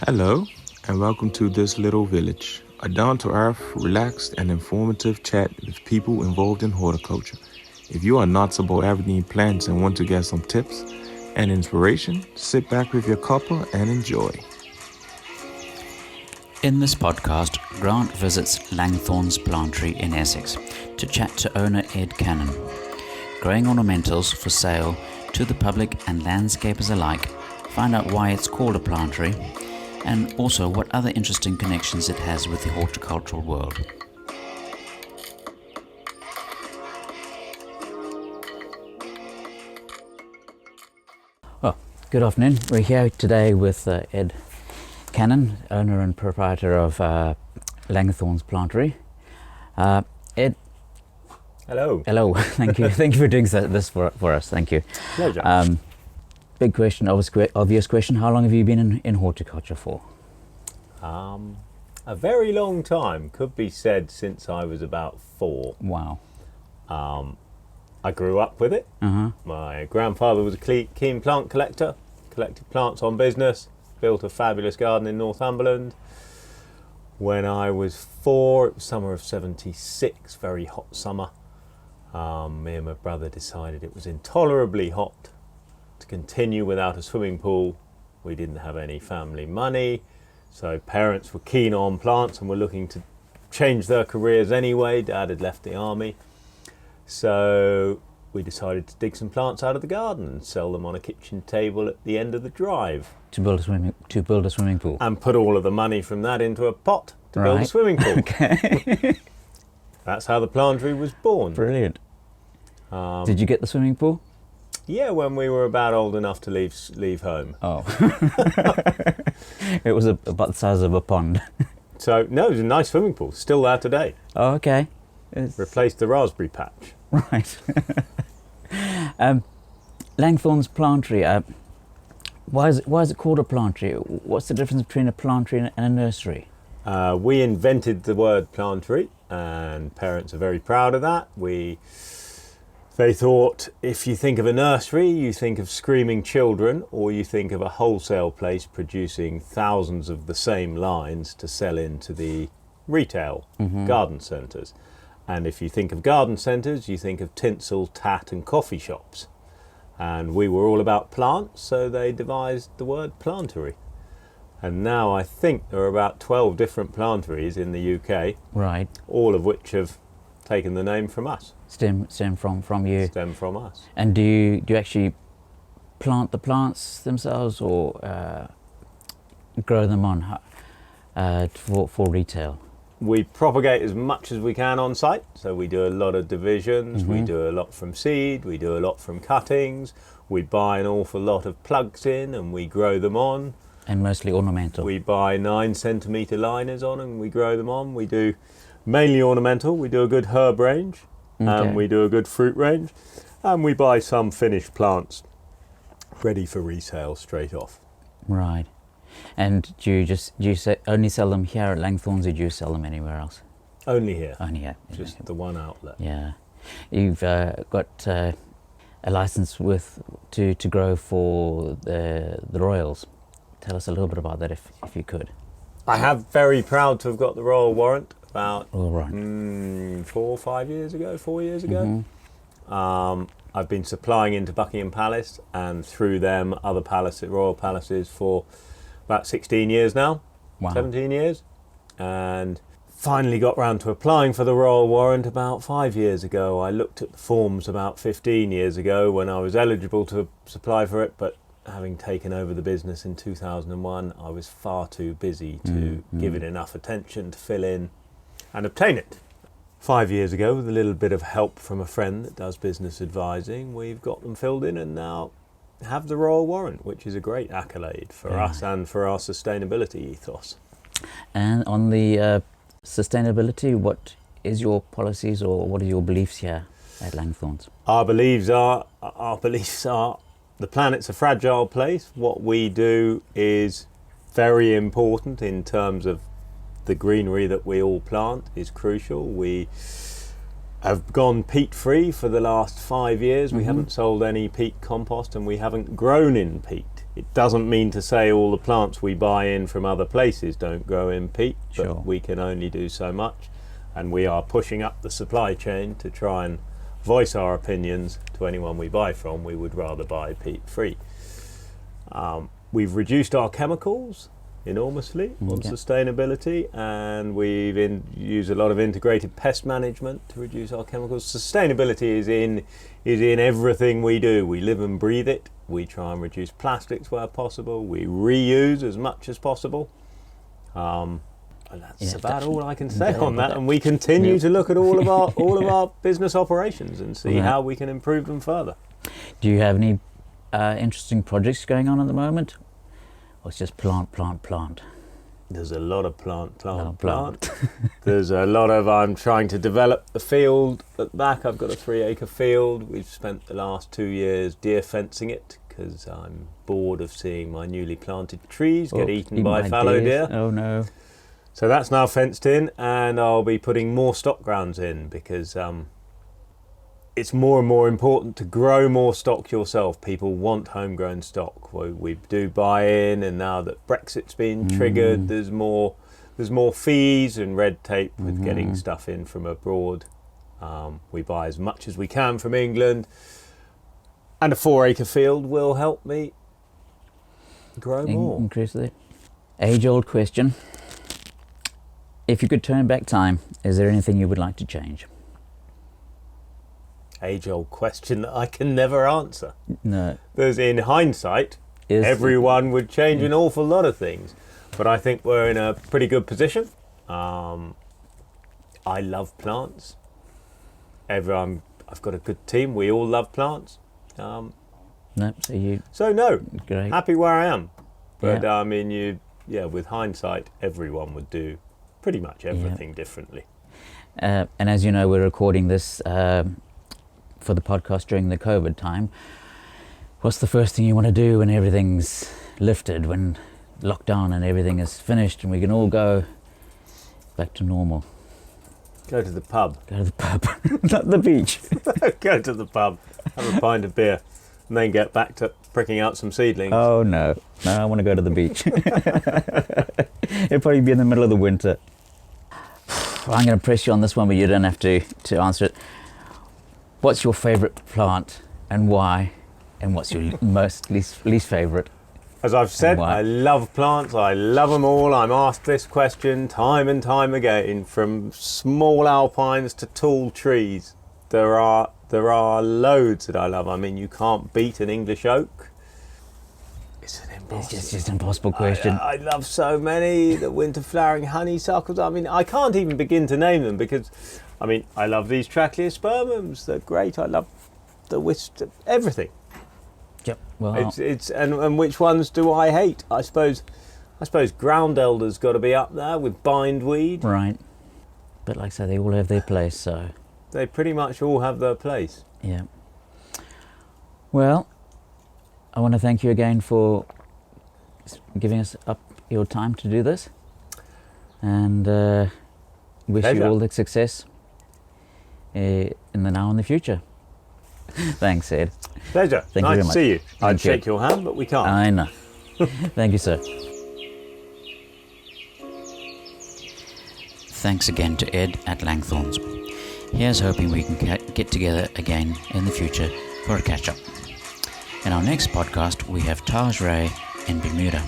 Hello, and welcome to This Little Village, a down to earth, relaxed, and informative chat with people involved in horticulture. If you are nuts about everything plants and want to get some tips and inspiration, sit back with your cuppa and enjoy. In this podcast, Grant visits Langthorns plantery in Essex to chat to owner Ed Cannon. Growing ornamentals for sale to the public and landscapers alike, find out why it's called a plantery, and also what other interesting connections it has with the horticultural world. Well, good afternoon. We're here today with Ed Cannon, owner and proprietor of Langthorns plantery. Ed. Hello. Thank you. Thank you for doing this for us. Thank you. Pleasure. Big question, obvious question. How long have you been in horticulture for? A very long time, could be said since I was about 4. Wow. I grew up with it. My grandfather was a keen plant collector, collected plants on business, built a fabulous garden in Northumberland. When I was 4, it was summer of 76, very hot summer. Me and my brother decided it was intolerably hot to continue without a swimming pool. We didn't have any family money, so parents were keen on plants and were looking to change their careers anyway. Dad had left the army, so we decided to dig some plants out of the garden and sell them on a kitchen table at the end of the drive. To build a swimming pool. And put all of the money from that into a pot to build a swimming pool. Okay. That's how the plantery was born. Brilliant. Did you get the swimming pool? Yeah, when we were about old enough to leave home. Oh. It was about the size of a pond. So, no, it was a nice swimming pool. Still there today. Oh, okay. Replaced the raspberry patch. Right. Langthorns plantery. Why is it called a plantery? What's the difference between a plantery and a nursery? We invented the word plantery, and parents are very proud of that. They thought if you think of a nursery, you think of screaming children, or you think of a wholesale place producing thousands of the same lines to sell into the retail garden centres. And if you think of garden centres, you think of tinsel, tat and coffee shops. And we were all about plants, so they devised the word plantery. And now I think there are about 12 different planteries in the UK, Right. all of which have taken the name from us. Stem from you. Stem from us. And do you actually plant the plants themselves or grow them on for retail? We propagate as much as we can on site, so we do a lot of divisions, we do a lot from seed, we do a lot from cuttings, we buy an awful lot of plugs in and we grow them on. And mostly ornamental. We buy 9 centimetre liners on and we grow them on. We do mainly ornamental, we do a good herb range, and we do a good fruit range, and we buy some finished plants ready for resale straight off. Right. And do you only sell them here at Langthorns, or do you sell them anywhere else? Only here. Only here. Just the one outlet. Yeah. You've got a license to grow for the Royals. Tell us a little bit about that if you could. I have very proud to have got the Royal Warrant about 4 years ago. I've been supplying into Buckingham Palace and through them other royal palaces for about 16 years now. Wow. 17 years, and finally got round to applying for the Royal Warrant about 5 years ago. I looked at the forms about 15 years ago when I was eligible to apply for it, but having taken over the business in 2001, I was far too busy to give it enough attention to fill in and obtain it. 5 years ago, with a little bit of help from a friend that does business advising, we've got them filled in and now have the Royal Warrant, which is a great accolade for us and for our sustainability ethos. And on the sustainability, what is your policies or what are your beliefs here at Langthorns? Our beliefs are the planet's a fragile place. What we do is very important in terms of the greenery that we all plant is crucial. We have gone peat free for the last 5 years. We haven't sold any peat compost and we haven't grown in peat. It doesn't mean to say all the plants we buy in from other places don't grow in peat, but Sure. we can only do so much, and we are pushing up the supply chain to try and voice our opinions to anyone we buy from. We would rather buy peat free. We've reduced our chemicals enormously on sustainability, and we've used a lot of integrated pest management to reduce our chemicals. Sustainability is in everything we do. We live and breathe it. We try and reduce plastics where possible. We reuse as much as possible. And that's about all I can say on that. And we continue to look at all of our business operations and see how we can improve them further. Do you have any interesting projects going on at the moment? Or it's just plant? There's a lot of plant. There's a lot of, I'm trying to develop the field at the back. I've got a 3-acre field. We've spent the last 2 years deer fencing it because I'm bored of seeing my newly planted trees get eaten by fallow deer. Oh no. So that's now fenced in, and I'll be putting more stock grounds in because it's more and more important to grow more stock yourself. People want homegrown stock. We do buy in, and now that Brexit's been triggered, there's more fees and red tape with getting stuff in from abroad. We buy as much as we can from England, and a 4-acre field will help me grow more. Increase it. Age-old question. If you could turn back time, is there anything you would like to change? Age-old question that I can never answer. No. There's, in hindsight, everyone would change an awful lot of things, but I think we're in a pretty good position. I love plants. I've got a good team. We all love plants. No, great. Happy where I am. But I mean, with hindsight, everyone would do pretty much everything differently. And as you know, we're recording this for the podcast during the COVID time. What's the first thing you want to do when everything's lifted, when lockdown and everything is finished and we can all go back to normal? Go to the pub. Not the beach. Go to the pub, have a pint of beer, and then get back to pricking out some seedlings. Oh no, I want to go to the beach. It'll probably be in the middle of the winter. I'm going to press you on this one, but you don't have to answer it. What's your favourite plant and why? And what's your least favourite? As I've said, I love plants. I love them all. I'm asked this question time and time again, from small alpines to tall trees. There are loads that I love. I mean, you can't beat an English oak. It's just an impossible question. I love so many. The winter flowering honeysuckles. I mean, I can't even begin to name them because, I mean, I love these Trachleospermums. They're great. I love the wisp, everything. Yep. Well, and which ones do I hate? I suppose ground elder's got to be up there with bindweed. Right. But like I say, they all have their place, so they pretty much all have their place. Yeah. Well, I want to thank you again for giving us up your time to do this, and wish you all the success in the now and the future. Thanks, Ed. Pleasure. Thank you very nice to much. see you. I'd shake your hand, but we can't. I know. Thank you, sir. Thanks again to Ed at Langthorns. Here's hoping we can get together again in the future for a catch-up. In our next podcast, we have Taj Ray in Bermuda.